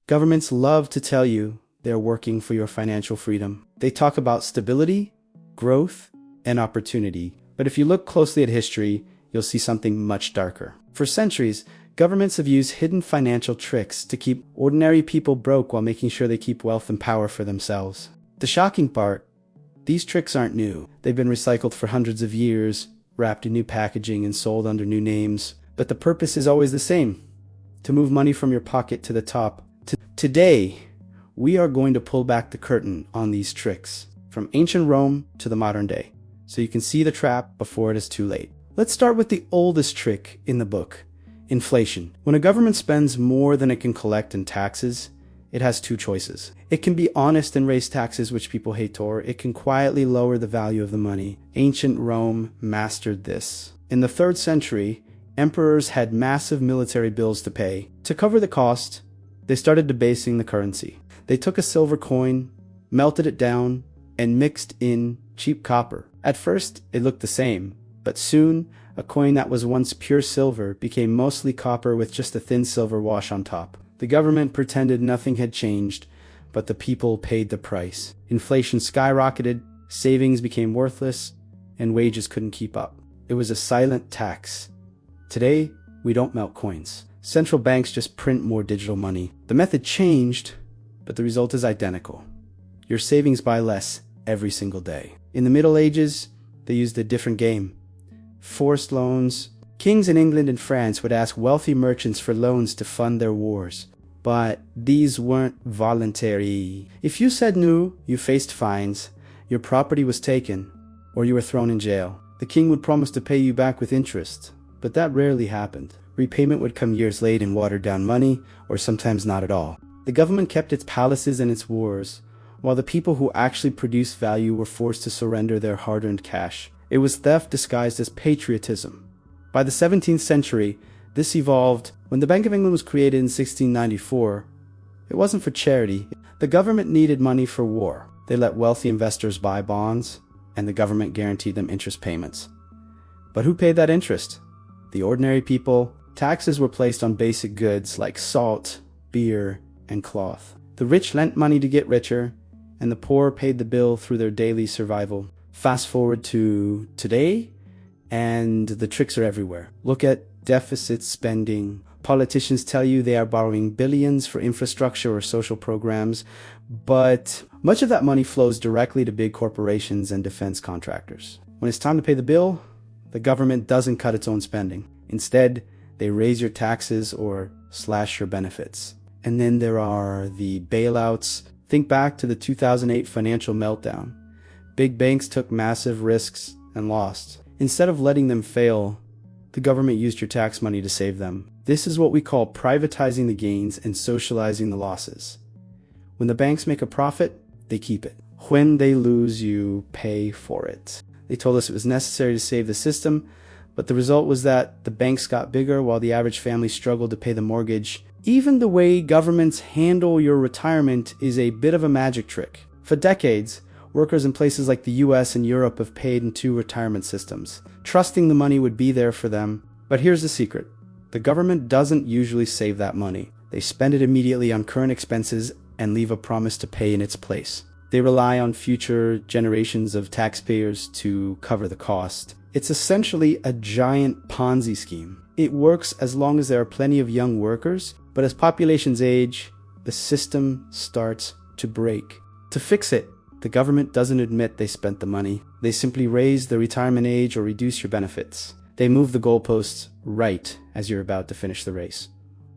Governments love to tell you they're working for your financial freedom. They talk about stability, growth, and opportunity. But if you look closely at history, you'll see something much darker. For centuries, governments have used hidden financial tricks to keep ordinary people broke while making sure they keep wealth and power for themselves. The shocking part, these tricks aren't new. They've been recycled for hundreds of years, wrapped in new packaging and sold under new names. But the purpose is always the same: to move money from your pocket to the top. Today, we are going to pull back the curtain on these tricks, from ancient Rome to the modern day, so you can see the trap before it is too late. Let's start with the oldest trick in the book: inflation. When a government spends more than it can collect in taxes, it has two choices. It can be honest and raise taxes, which people hate, or it can quietly lower the value of the money. Ancient Rome mastered this. In the 3rd century, emperors had massive military bills to pay. To cover the cost, they started debasing the currency. They took a silver coin, melted it down, and mixed in cheap copper. At first, it looked the same, but soon, a coin that was once pure silver became mostly copper with just a thin silver wash on top. The government pretended nothing had changed, but the people paid the price. Inflation skyrocketed, savings became worthless, and wages couldn't keep up. It was a silent tax. Today, we don't melt coins. Central banks just print more digital money. The method changed, but the result is identical. Your savings buy less every single day. In the Middle Ages, they used a different game: forced loans. Kings in England and France would ask wealthy merchants for loans to fund their wars. But these weren't voluntary. If you said no, you faced fines, your property was taken, or you were thrown in jail. The king would promise to pay you back with interest, but that rarely happened. Repayment would come years late in watered-down money, or sometimes not at all. The government kept its palaces and its wars, while the people who actually produced value were forced to surrender their hard-earned cash. It was theft disguised as patriotism. By the 17th century, this evolved. When the Bank of England was created in 1694, it wasn't for charity. The government needed money for war. They let wealthy investors buy bonds, and the government guaranteed them interest payments. But who paid that interest? The ordinary people. Taxes were placed on basic goods like salt, beer, and cloth. The rich lent money to get richer, and the poor paid the bill through their daily survival. Fast forward to today, and the tricks are everywhere. Look at deficit spending. Politicians tell you they are borrowing billions for infrastructure or social programs, but much of that money flows directly to big corporations and defense contractors. When it's time to pay the bill, the government doesn't cut its own spending. Instead, they raise your taxes or slash your benefits. And then there are the bailouts. Think back to the 2008 financial meltdown. Big banks took massive risks and lost. Instead of letting them fail, the government used your tax money to save them. This is what we call privatizing the gains and socializing the losses. When the banks make a profit, they keep it. When they lose, you pay for it. They told us it was necessary to save the system, but the result was that the banks got bigger while the average family struggled to pay the mortgage. Even the way governments handle your retirement is a bit of a magic trick. For decades, workers in places like the US and Europe have paid into retirement systems, trusting the money would be there for them. But here's the secret. The government doesn't usually save that money. They spend it immediately on current expenses and leave a promise to pay in its place. They rely on future generations of taxpayers to cover the cost. It's essentially a giant Ponzi scheme. It works as long as there are plenty of young workers, but as populations age, the system starts to break. To fix it, the government doesn't admit they spent the money. They simply raise the retirement age or reduce your benefits. They move the goalposts right as you're about to finish the race.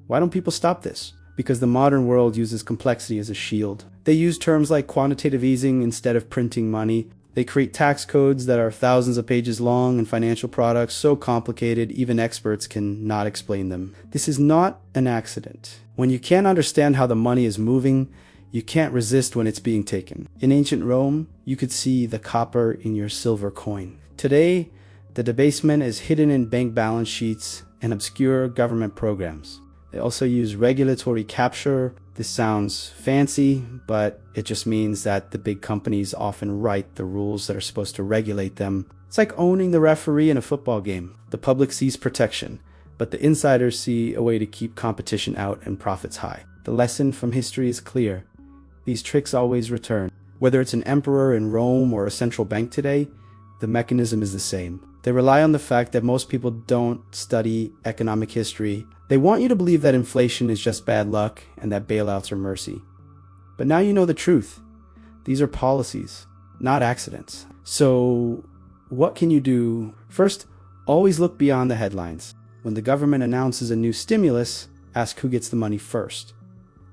Why don't people stop this? Because the modern world uses complexity as a shield. They use terms like quantitative easing instead of printing money. They create tax codes that are thousands of pages long and financial products so complicated even experts can not explain them. This is not an accident. When you can't understand how the money is moving, you can't resist when it's being taken. In ancient Rome, you could see the copper in your silver coin. Today, the debasement is hidden in bank balance sheets and obscure government programs. They also use regulatory capture. This sounds fancy, but it just means that the big companies often write the rules that are supposed to regulate them. It's like owning the referee in a football game. The public sees protection, but the insiders see a way to keep competition out and profits high. The lesson from history is clear. These tricks always return. Whether it's an emperor in Rome or a central bank today, the mechanism is the same. They rely on the fact that most people don't study economic history. They want you to believe that inflation is just bad luck and that bailouts are mercy. But now you know the truth. These are policies, not accidents. So what can you do? First, always look beyond the headlines. When the government announces a new stimulus, ask who gets the money first.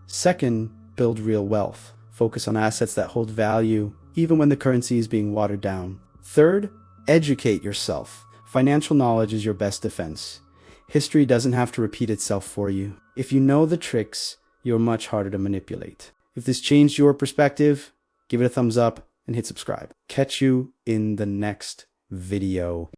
Second, build real wealth. Focus on assets that hold value, even when the currency is being watered down. Third, educate yourself. Financial knowledge is your best defense. History doesn't have to repeat itself for you. If you know the tricks, you're much harder to manipulate. If this changed your perspective, give it a thumbs up and hit subscribe. Catch you in the next video.